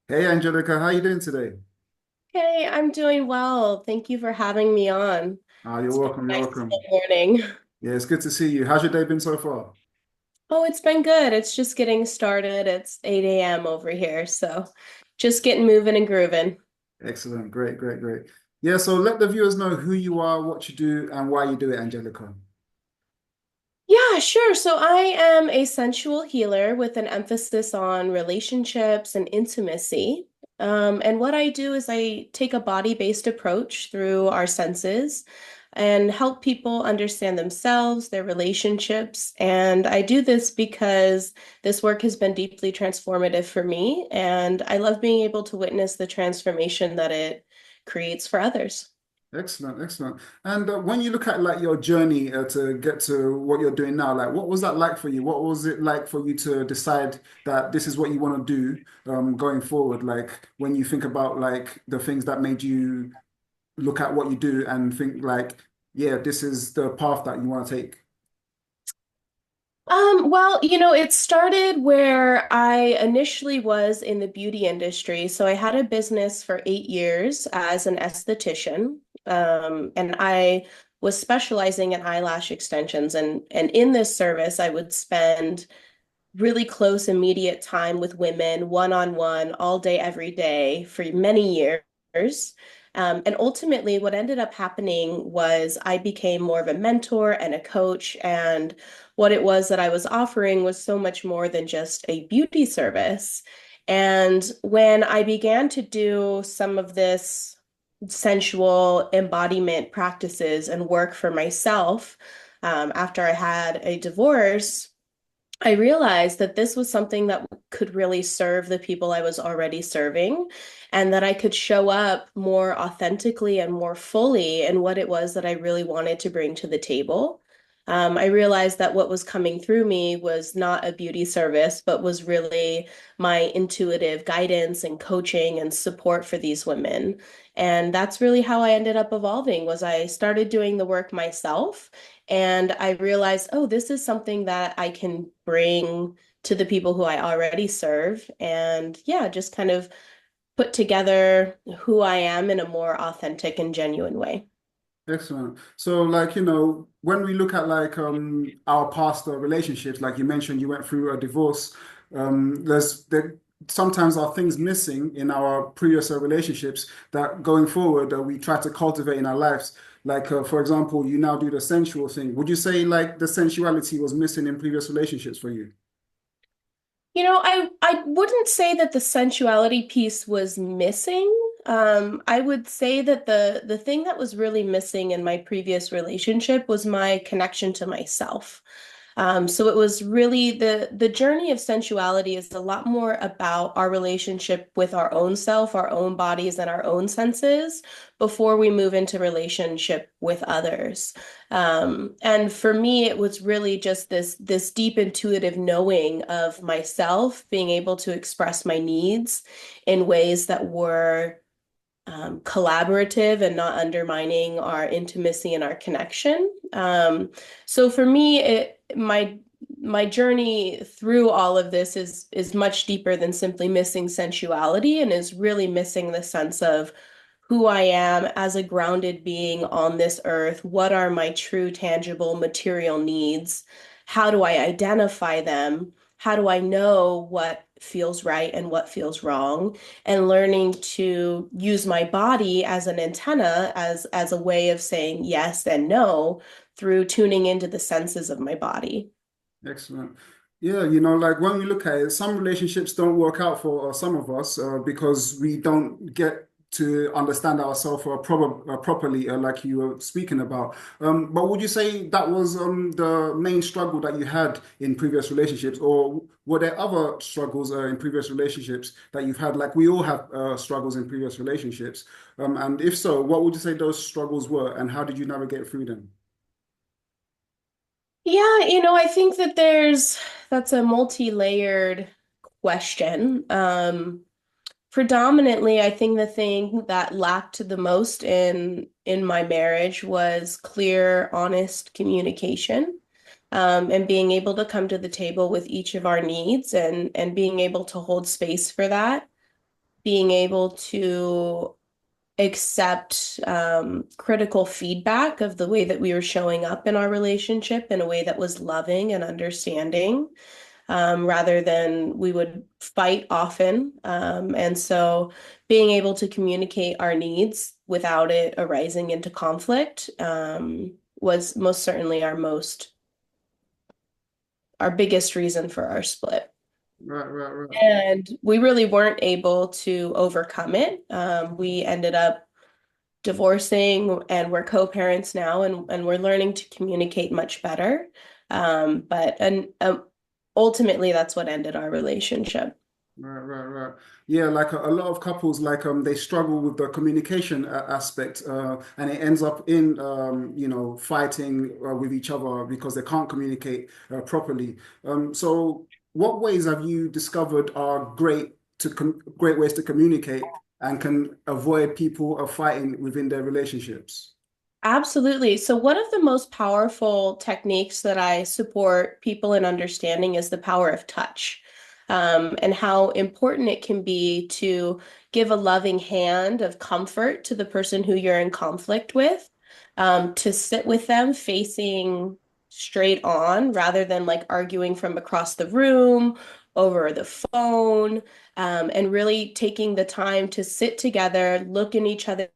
Hey Angelica, how you doing today? Hey, I'm doing well. Thank you for having me on. You're It's been welcome, a you're nice welcome. morning. Yeah, it's good to see you. How's your day been so far? Oh, it's been good. It's just getting started. It's 8 a.m. over here, so just getting moving and grooving. Excellent, great, great, great. Yeah, so let the viewers know who you are, what you do, and why you do it, Angelica. Yeah, sure. So I am a sensual healer with an emphasis on relationships and intimacy. And what I do is I take a body-based approach through our senses and help people understand themselves, their relationships. And I do this because this work has been deeply transformative for me, and I love being able to witness the transformation that it creates for others. Excellent, excellent. And when you look at like your journey to get to what you're doing now, like what was that like for you? What was it like for you to decide that this is what you want to do going forward? Like when you think about like the things that made you look at what you do and think like, yeah, this is the path that you want to take. It started where I initially was in the beauty industry. So I had a business for 8 years as an esthetician. And I was specializing in eyelash extensions. And in this service, I would spend really close, immediate time with women, one-on-one, all day, every day for many years. And ultimately, what ended up happening was I became more of a mentor and a coach. And what it was that I was offering was so much more than just a beauty service. And when I began to do some of this sensual embodiment practices and work for myself, after I had a divorce, I realized that this was something that could really serve the people I was already serving, and that I could show up more authentically and more fully in what it was that I really wanted to bring to the table. I realized that what was coming through me was not a beauty service, but was really my intuitive guidance and coaching and support for these women. And that's really how I ended up evolving, was I started doing the work myself. And I realized, oh, this is something that I can bring to the people who I already serve. And yeah, just kind of put together who I am in a more authentic and genuine way. Excellent. So, like, when we look at like our past relationships, like you mentioned, you went through a divorce. There sometimes are things missing in our previous relationships that going forward we try to cultivate in our lives. Like, for example, you now do the sensual thing. Would you say like the sensuality was missing in previous relationships for you? I wouldn't say that the sensuality piece was missing. I would say that the thing that was really missing in my previous relationship was my connection to myself. So it was really the journey of sensuality is a lot more about our relationship with our own self, our own bodies, and our own senses before we move into relationship with others. And for me, it was really just this deep intuitive knowing of myself, being able to express my needs in ways that were collaborative and not undermining our intimacy and our connection. So for me, my journey through all of this is much deeper than simply missing sensuality, and is really missing the sense of who I am as a grounded being on this earth. What are my true, tangible, material needs? How do I identify them? How do I know what feels right and what feels wrong? And learning to use my body as an antenna, as a way of saying yes and no through tuning into the senses of my body. Excellent. Yeah, like when we look at it, some relationships don't work out for some of us because we don't get to understand ourselves properly, like you were speaking about. But would you say that was the main struggle that you had in previous relationships, or were there other struggles in previous relationships that you've had? Like we all have struggles in previous relationships. And if so, what would you say those struggles were, and how did you navigate through them? Yeah, I think that that's a multi-layered question. Predominantly, I think the thing that lacked the most in my marriage was clear, honest communication, and being able to come to the table with each of our needs and being able to hold space for that. being able to accept critical feedback of the way that we were showing up in our relationship in a way that was loving and understanding, rather than we would fight often. And so being able to communicate our needs without it arising into conflict was most certainly our biggest reason for our split. Right, right, right. And we really weren't able to overcome it. We ended up divorcing and we're co-parents now and we're learning to communicate much better. But ultimately that's what ended our relationship. Right, right, right. Yeah, like a lot of couples, like they struggle with the communication aspect, and it ends up in fighting with each other because they can't communicate properly. So, what ways have you discovered are great ways to communicate and can avoid people fighting within their relationships? Absolutely. So, one of the most powerful techniques that I support people in understanding is the power of touch, and how important it can be to give a loving hand of comfort to the person who you're in conflict with, to sit with them facing straight on rather than like arguing from across the room over the phone, and really taking the time to sit together, look in each other's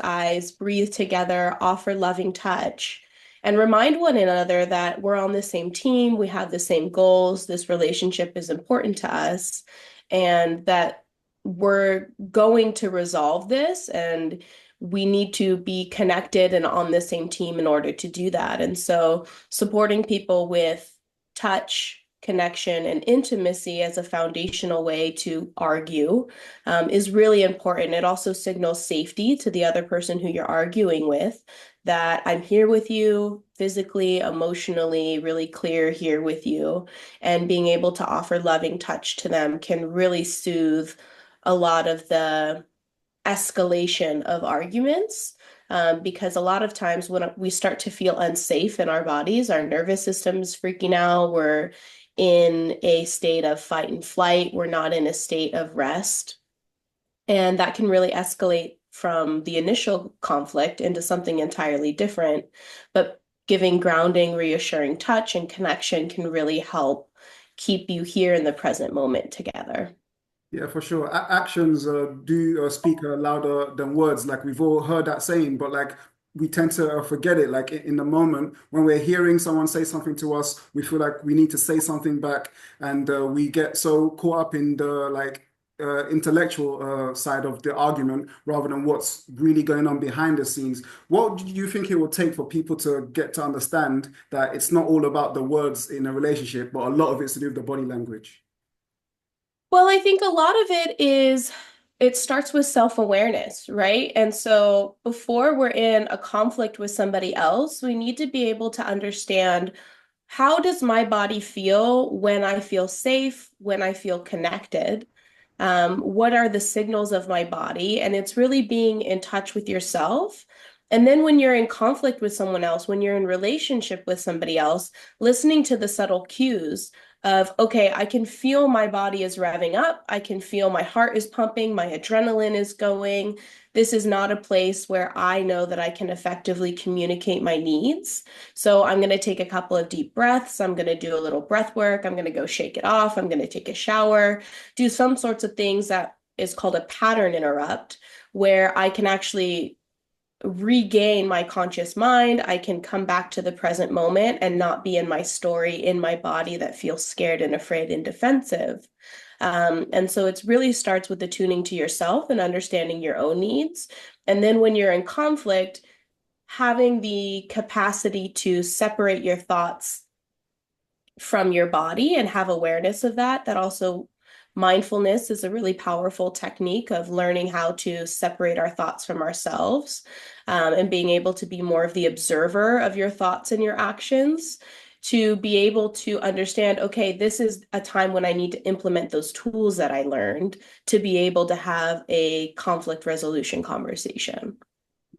eyes, breathe together, offer loving touch, and remind one another that we're on the same team, we have the same goals, this relationship is important to us, and that we're going to resolve this and we need to be connected and on the same team in order to do that. And so supporting people with touch, connection, and intimacy as a foundational way to argue is really important. It also signals safety to the other person who you're arguing with, that I'm here with you physically, emotionally, really clear here with you. And being able to offer loving touch to them can really soothe a lot of the escalation of arguments. Because a lot of times when we start to feel unsafe in our bodies, our nervous system's freaking out, we're in a state of fight and flight, we're not in a state of rest. And that can really escalate from the initial conflict into something entirely different. But giving grounding, reassuring touch, and connection can really help keep you here in the present moment together. Yeah, for sure. Actions do speak louder than words. Like we've all heard that saying, but like we tend to forget it. Like in the moment when we're hearing someone say something to us, we feel like we need to say something back, and we get so caught up in the intellectual side of the argument rather than what's really going on behind the scenes. What do you think it will take for people to get to understand that it's not all about the words in a relationship, but a lot of it's to do with the body language? Well, I think a lot of it starts with self-awareness, right? And so before we're in a conflict with somebody else, we need to be able to understand, how does my body feel when I feel safe, when I feel connected? What are the signals of my body? And it's really being in touch with yourself. And then when you're in conflict with someone else, when you're in relationship with somebody else, listening to the subtle cues of, okay, I can feel my body is revving up. I can feel my heart is pumping, my adrenaline is going. This is not a place where I know that I can effectively communicate my needs. So I'm going to take a couple of deep breaths. I'm going to do a little breath work. I'm going to go shake it off. I'm going to take a shower, do some sorts of things that is called a pattern interrupt, where I can actually regain my conscious mind. I can come back to the present moment and not be in my story in my body that feels scared and afraid and defensive. And so it really starts with the tuning to yourself and understanding your own needs. And then when you're in conflict, having the capacity to separate your thoughts from your body and have awareness of that. That also, mindfulness is a really powerful technique of learning how to separate our thoughts from ourselves, and being able to be more of the observer of your thoughts and your actions, to be able to understand, okay, this is a time when I need to implement those tools that I learned to be able to have a conflict resolution conversation.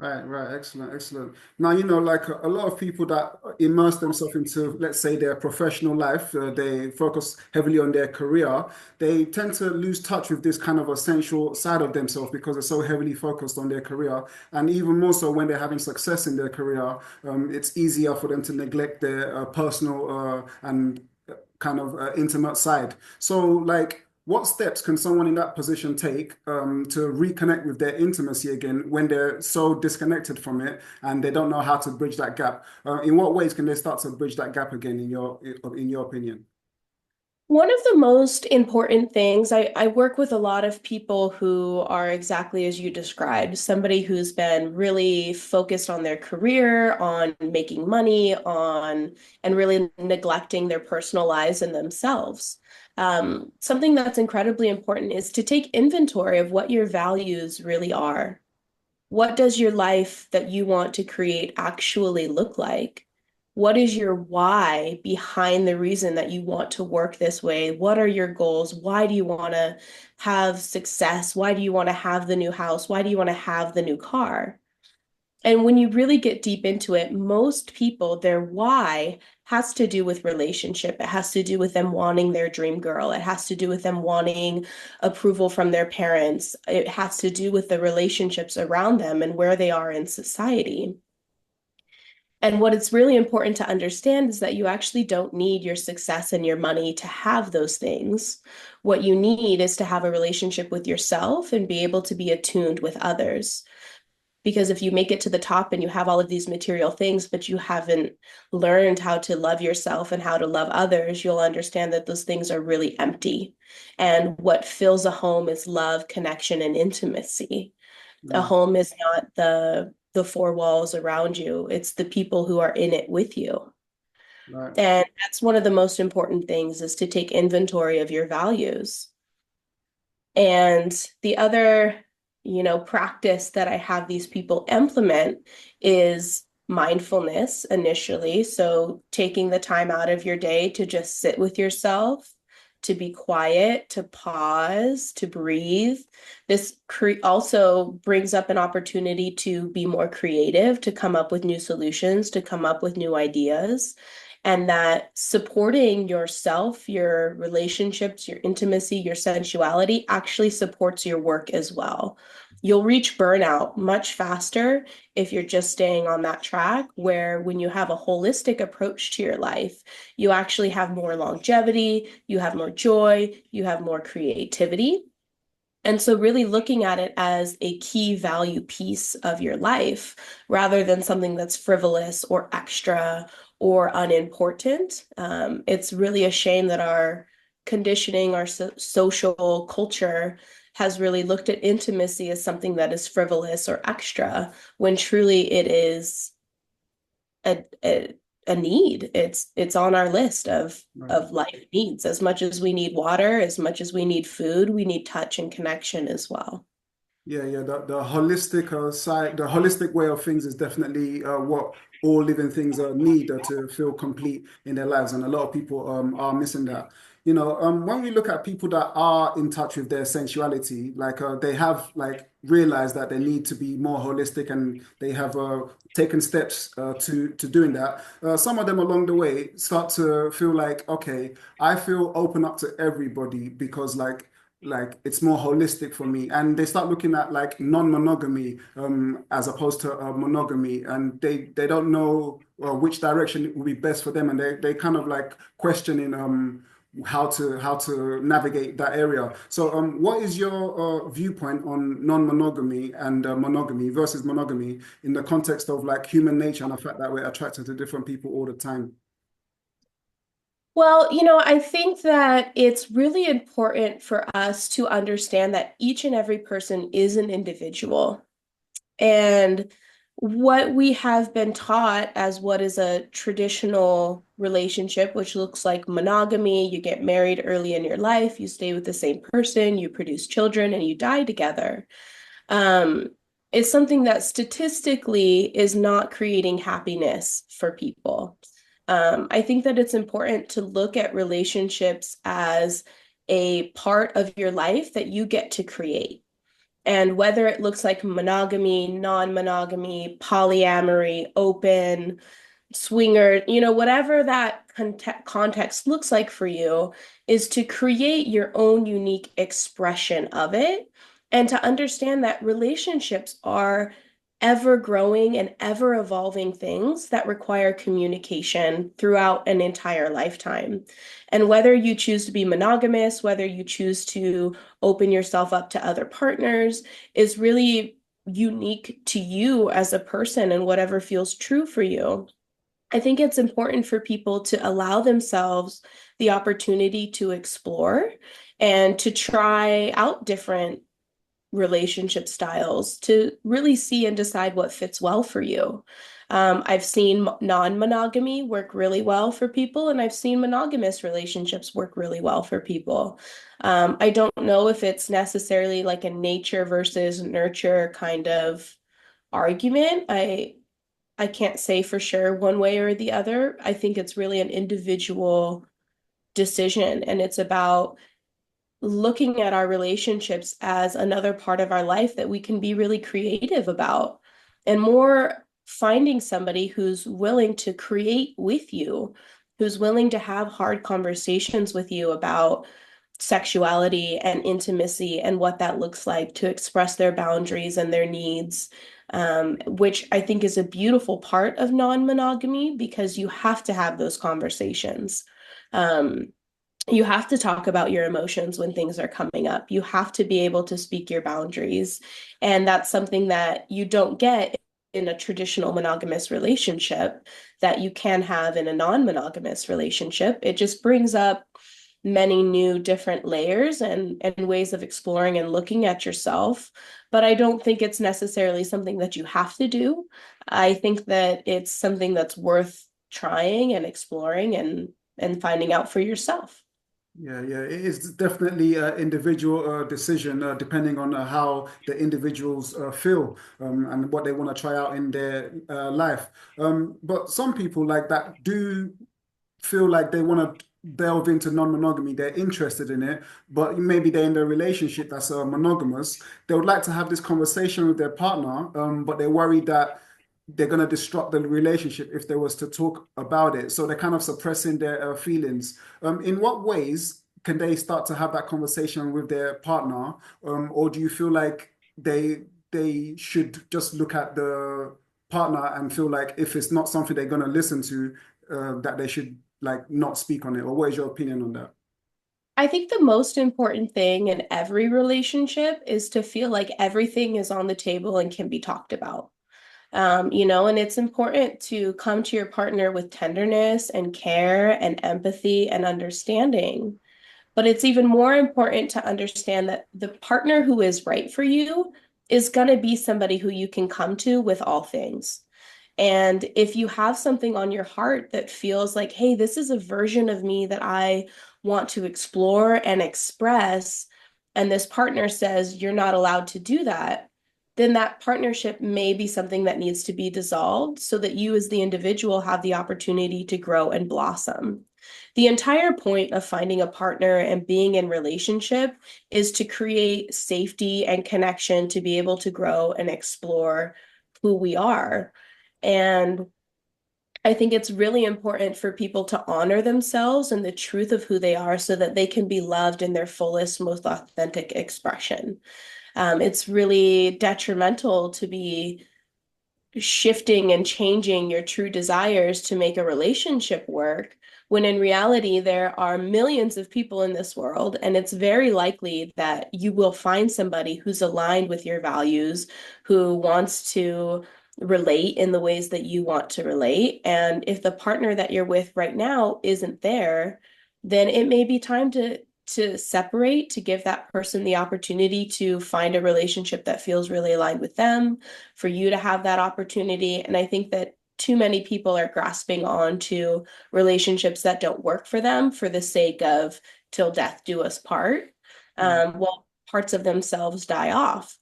Right, right, excellent, excellent. Now, like a lot of people that immerse themselves into, let's say, their professional life, they focus heavily on their career, they tend to lose touch with this kind of essential side of themselves because they're so heavily focused on their career. And even more so when they're having success in their career, it's easier for them to neglect their personal and kind of intimate side. So, like, what steps can someone in that position take to reconnect with their intimacy again when they're so disconnected from it and they don't know how to bridge that gap? In what ways can they start to bridge that gap again, in your opinion? One of the most important things, I work with a lot of people who are exactly as you described, somebody who's been really focused on their career, on making money, and really neglecting their personal lives and themselves. Something that's incredibly important is to take inventory of what your values really are. What does your life that you want to create actually look like? What is your why behind the reason that you want to work this way? What are your goals? Why do you want to have success? Why do you want to have the new house? Why do you want to have the new car? And when you really get deep into it, most people, their why has to do with relationship. It has to do with them wanting their dream girl. It has to do with them wanting approval from their parents. It has to do with the relationships around them and where they are in society. And what it's really important to understand is that you actually don't need your success and your money to have those things. What you need is to have a relationship with yourself and be able to be attuned with others. Because if you make it to the top and you have all of these material things, but you haven't learned how to love yourself and how to love others, you'll understand that those things are really empty. And what fills a home is love, connection, and intimacy. A Mm, home is not the four walls around you, it's the people who are in it with you. right. And that's one of the most important things is to take inventory of your values. And the other, practice that I have these people implement is mindfulness initially. So taking the time out of your day to just sit with yourself, to be quiet, to pause, to breathe. This also brings up an opportunity to be more creative, to come up with new solutions, to come up with new ideas, and that supporting yourself, your relationships, your intimacy, your sensuality actually supports your work as well. You'll reach burnout much faster if you're just staying on that track, where when you have a holistic approach to your life, you actually have more longevity, you have more joy, you have more creativity. And so, really looking at it as a key value piece of your life rather than something that's frivolous or extra or unimportant. It's really a shame that our conditioning, our social culture has really looked at intimacy as something that is frivolous or extra, when truly it is a, a, a need. It's on our list Right. of life needs. As much as we need water, as much as we need food, we need touch and connection as well. Yeah, yeah. The holistic side, the holistic way of things is definitely what all living things need to feel complete in their lives, and a lot of people are missing that. When we look at people that are in touch with their sensuality, like they have like realized that they need to be more holistic, and they have taken steps to doing that. Some of them along the way start to feel like, okay, I feel open up to everybody because like it's more holistic for me, and they start looking at like non-monogamy as opposed to monogamy, and they don't know which direction would be best for them, and they kind of like questioning how to navigate that area. So what is your viewpoint on non-monogamy and monogamy versus monogamy in the context of like human nature and the fact that we're attracted to different people all the time? Well, I think that it's really important for us to understand that each and every person is an individual. And what we have been taught as what is a traditional relationship, which looks like monogamy, you get married early in your life, you stay with the same person, you produce children, and you die together, um, is something that statistically is not creating happiness for people. I think that it's important to look at relationships as a part of your life that you get to create. And whether it looks like monogamy, non-monogamy, polyamory, open, swinger, whatever that context looks like for you, is to create your own unique expression of it and to understand that relationships are ever growing and ever evolving things that require communication throughout an entire lifetime. And whether you choose to be monogamous, whether you choose to open yourself up to other partners, is really unique to you as a person and whatever feels true for you. I think it's important for people to allow themselves the opportunity to explore and to try out different relationship styles to really see and decide what fits well for you. I've seen non-monogamy work really well for people, and I've seen monogamous relationships work really well for people. I don't know if it's necessarily like a nature versus nurture kind of argument. I can't say for sure one way or the other. I think it's really an individual decision, and it's about looking at our relationships as another part of our life that we can be really creative about, and more finding somebody who's willing to create with you, who's willing to have hard conversations with you about sexuality and intimacy and what that looks like to express their boundaries and their needs, which I think is a beautiful part of non-monogamy because you have to have those conversations. Um, you have to talk about your emotions when things are coming up. You have to be able to speak your boundaries. And that's something that you don't get in a traditional monogamous relationship that you can have in a non-monogamous relationship. It just brings up many new different layers and ways of exploring and looking at yourself. But I don't think it's necessarily something that you have to do. I think that it's something that's worth trying and exploring and finding out for yourself. Yeah, yeah, it is definitely an individual decision depending on how the individuals feel and what they want to try out in their life. But some people like that do feel like they want to delve into non-monogamy. They're interested in it, but maybe they're in a relationship that's monogamous. They would like to have this conversation with their partner, but they're worried that they're going to disrupt the relationship if they was to talk about it. So they're kind of suppressing their feelings. In what ways can they start to have that conversation with their partner? Or do you feel like they should just look at the partner and feel like if it's not something they're going to listen to, that they should like not speak on it? Or what is your opinion on that? I think the most important thing in every relationship is to feel like everything is on the table and can be talked about. And it's important to come to your partner with tenderness and care and empathy and understanding. But it's even more important to understand that the partner who is right for you is going to be somebody who you can come to with all things. And if you have something on your heart that feels like, hey, this is a version of me that I want to explore and express, and this partner says you're not allowed to do that, then that partnership may be something that needs to be dissolved so that you as the individual have the opportunity to grow and blossom. The entire point of finding a partner and being in relationship is to create safety and connection to be able to grow and explore who we are. And I think it's really important for people to honor themselves and the truth of who they are so that they can be loved in their fullest, most authentic expression. It's really detrimental to be shifting and changing your true desires to make a relationship work, when in reality, there are millions of people in this world, and it's very likely that you will find somebody who's aligned with your values, who wants to relate in the ways that you want to relate. And if the partner that you're with right now isn't there, then it may be time to separate, to give that person the opportunity to find a relationship that feels really aligned with them, for you to have that opportunity. And I think that too many people are grasping on to relationships that don't work for them for the sake of till death do us part, Yeah. while parts of themselves die off.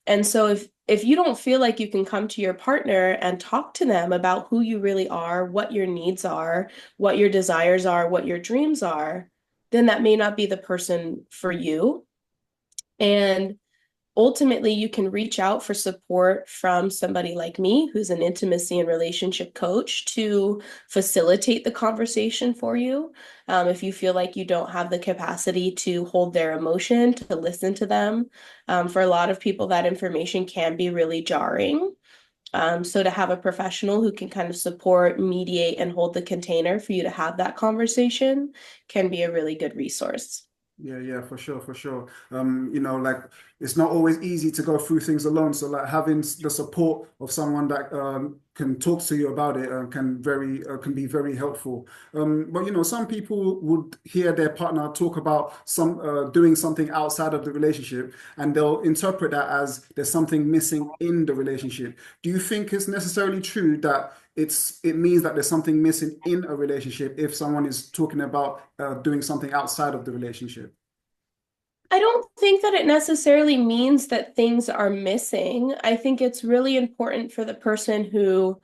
And so if you don't feel like you can come to your partner and talk to them about who you really are, what your needs are, what your desires are, what your dreams are, then that may not be the person for you. And ultimately you can reach out for support from somebody like me, who's an intimacy and relationship coach, to facilitate the conversation for you. If you feel like you don't have the capacity to hold their emotion, to listen to them. For a lot of people, that information can be really jarring. So to have a professional who can kind of support, mediate, and hold the container for you to have that conversation can be a really good resource. Yeah, yeah, for sure, for sure. Like it's not always easy to go through things alone. So like having the support of someone that can talk to you about it can be very helpful. But some people would hear their partner talk about some doing something outside of the relationship, and they'll interpret that as there's something missing in the relationship. Do you think it's necessarily true that it means that there's something missing in a relationship if someone is talking about doing something outside of the relationship? I don't think that it necessarily means that things are missing. I think it's really important for the person who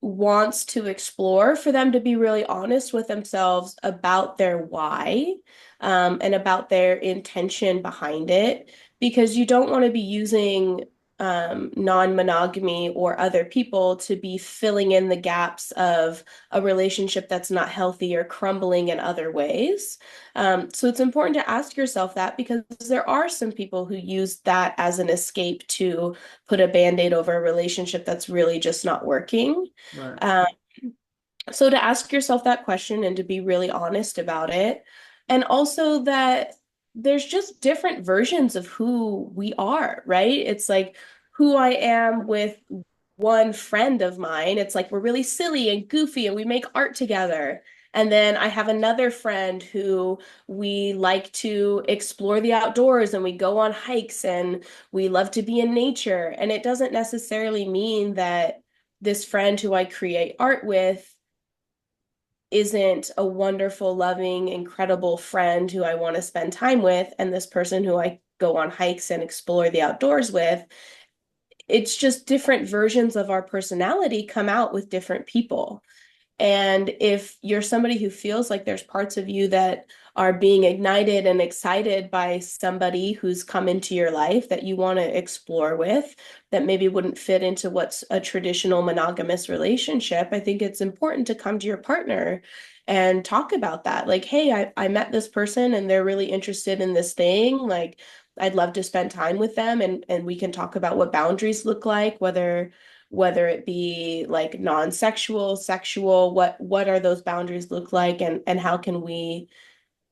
wants to explore for them to be really honest with themselves about their why, and about their intention behind it, because you don't want to be using non-monogamy or other people to be filling in the gaps of a relationship that's not healthy or crumbling in other ways. So it's important to ask yourself that, because there are some people who use that as an escape to put a band-aid over a relationship that's really just not working. Right. Um, so to ask yourself that question and to be really honest about it. And also that there's just different versions of who we are, right? It's like who I am with one friend of mine. It's like we're really silly and goofy and we make art together. And then I have another friend who we like to explore the outdoors and we go on hikes and we love to be in nature. And it doesn't necessarily mean that this friend who I create art with isn't a wonderful, loving, incredible friend who I want to spend time with, and this person who I go on hikes and explore the outdoors with. It's just different versions of our personality come out with different people. And if you're somebody who feels like there's parts of you that are being ignited and excited by somebody who's come into your life that you want to explore with, that maybe wouldn't fit into what's a traditional monogamous relationship, I think it's important to come to your partner and talk about that. Like, hey, I met this person and they're really interested in this thing. Like, I'd love to spend time with them, and we can talk about what boundaries look like, whether it be like non-sexual, sexual, what are those boundaries look like, and how can we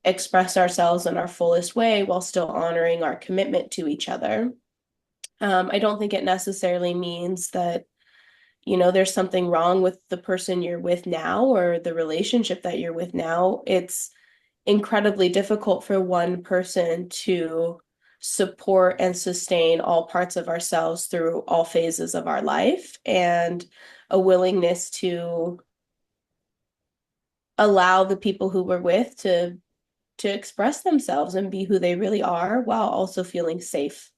express ourselves in our fullest way while still honoring our commitment to each other. I don't think it necessarily means that, there's something wrong with the person you're with now or the relationship that you're with now. It's incredibly difficult for one person to support and sustain all parts of ourselves through all phases of our life, and a willingness to allow the people who we're with to express themselves and be who they really are while also feeling safe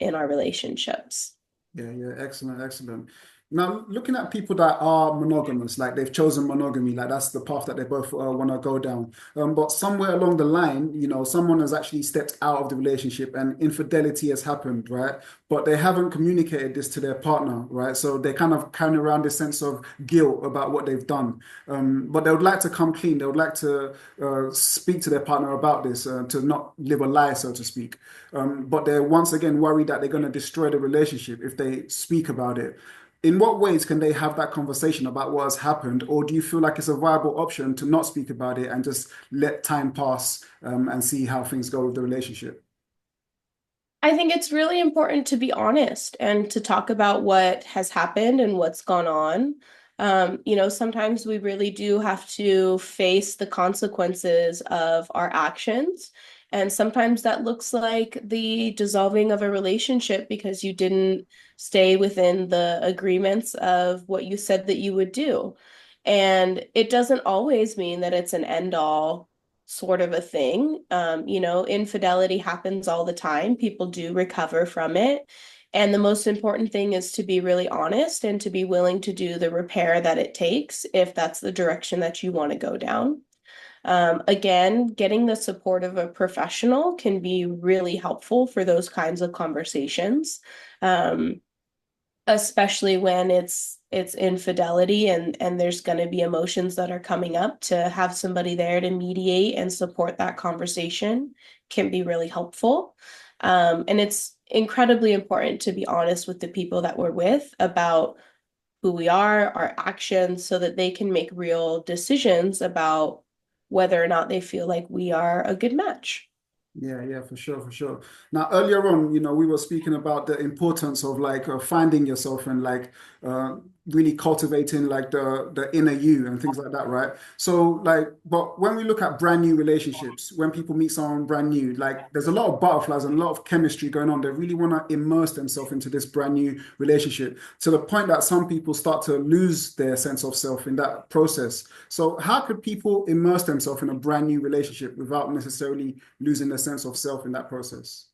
in our relationships. Yeah, yeah, excellent, excellent. Now, looking at people that are monogamous, like they've chosen monogamy, like that's the path that they both want to go down. But somewhere along the line, someone has actually stepped out of the relationship and infidelity has happened, right? But they haven't communicated this to their partner, right? So they kind of carry around this sense of guilt about what they've done. But they would like to come clean. They would like to speak to their partner about this, to not live a lie, so to speak. But they're once again worried that they're going to destroy the relationship if they speak about it. In what ways can they have that conversation about what has happened? Or do you feel like it's a viable option to not speak about it and just let time pass, and see how things go with the relationship? I think it's really important to be honest and to talk about what has happened and what's gone on. Sometimes we really do have to face the consequences of our actions. And sometimes that looks like the dissolving of a relationship because you didn't stay within the agreements of what you said that you would do. And it doesn't always mean that it's an end all sort of a thing. Infidelity happens all the time. People do recover from it. And the most important thing is to be really honest and to be willing to do the repair that it takes if that's the direction that you want to go down. Again, getting the support of a professional can be really helpful for those kinds of conversations. Um, Especially when it's infidelity and there's going to be emotions that are coming up, to have somebody there to mediate and support that conversation can be really helpful. And it's incredibly important to be honest with the people that we're with about who we are, our actions, so that they can make real decisions about whether or not they feel like we are a good match. Yeah, yeah, for sure, for sure. Now, earlier on, we were speaking about the importance of like finding yourself and like uh, really cultivating like the inner you and things like that, right? So, like, but when we look at brand new relationships, when people meet someone brand new, like, there's a lot of butterflies and a lot of chemistry going on. They really want to immerse themselves into this brand new relationship to the point that some people start to lose their sense of self in that process. So, how could people immerse themselves in a brand new relationship without necessarily losing their sense of self in that process?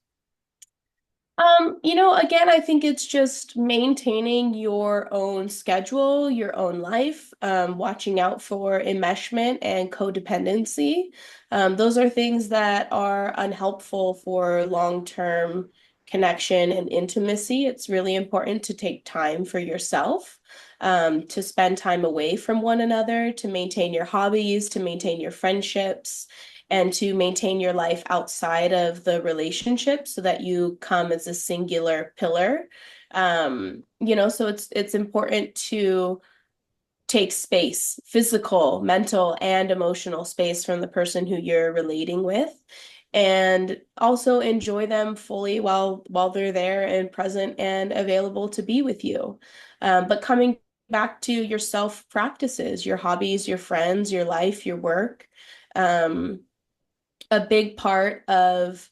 Again, I think it's just maintaining your own schedule, your own life, watching out for enmeshment and codependency. Those are things that are unhelpful for long-term connection and intimacy. It's really important to take time for yourself, to spend time away from one another, to maintain your hobbies, to maintain your friendships, and to maintain your life outside of the relationship so that you come as a singular pillar. So it's important to take space, physical, mental, and emotional space from the person who you're relating with, and also enjoy them fully while they're there and present and available to be with you. But coming back to your self practices, your hobbies, your friends, your life, your work. Um, a big part of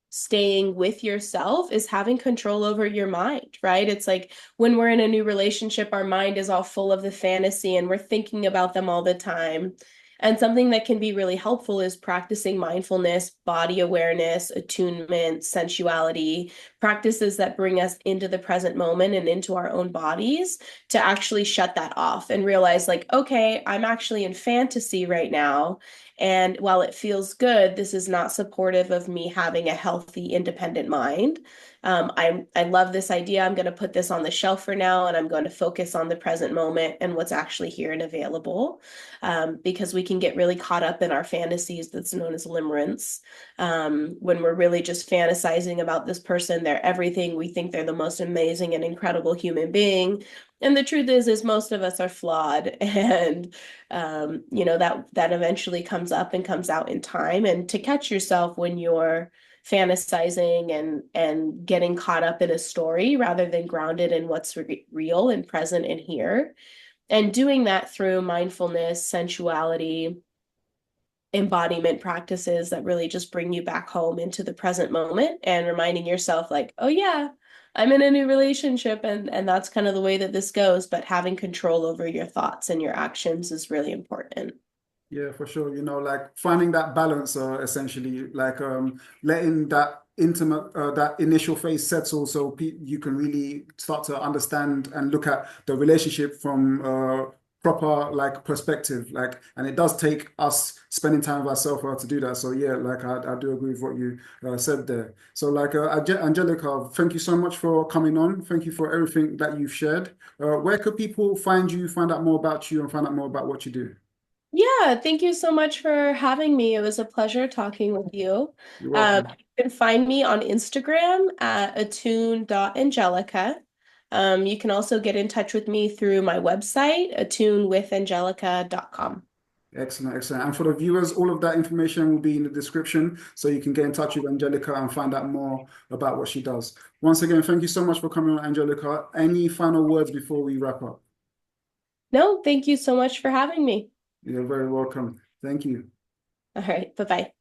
staying with yourself is having control over your mind, right? It's like when we're in a new relationship, our mind is all full of the fantasy and we're thinking about them all the time. And something that can be really helpful is practicing mindfulness, body awareness, attunement, sensuality, practices that bring us into the present moment and into our own bodies, to actually shut that off and realize, like, okay, I'm actually in fantasy right now. And while it feels good, this is not supportive of me having a healthy, independent mind. I love this idea. I'm going to put this on the shelf for now, and I'm going to focus on the present moment and what's actually here and available. Because we can get really caught up in our fantasies, that's known as limerence, when we're really just fantasizing about this person. They're everything. We think they're the most amazing and incredible human being. And the truth is most of us are flawed, and that eventually comes up and comes out in time. And to catch yourself when you're fantasizing and getting caught up in a story rather than grounded in what's real and present and here, and doing that through mindfulness, sensuality, embodiment practices that really just bring you back home into the present moment, and reminding yourself, like, oh yeah, I'm in a new relationship, and that's kind of the way that this goes. But having control over your thoughts and your actions is really important. Yeah, for sure. Like finding that balance, essentially, like letting that intimate, that initial phase settle, so you can really start to understand and look at the relationship from proper like perspective. Like, and it does take us spending time with ourselves to do that. So yeah, like I do agree with what you said there. So like Angelica, thank you so much for coming on. Thank you for everything that you've shared. Where could people find you, find out more about you, and find out more about what you do? Yeah, thank you so much for having me. It was a pleasure talking with you. You're welcome. You can find me on Instagram at attune.angelica. You can also get in touch with me through my website, attunewithangelica.com. Excellent, excellent. And for the viewers, all of that information will be in the description, so you can get in touch with Angelica and find out more about what she does. Once again, thank you so much for coming on, Angelica. Any final words before we wrap up? No, thank you so much for having me. You're very welcome. Thank you. All right, bye-bye.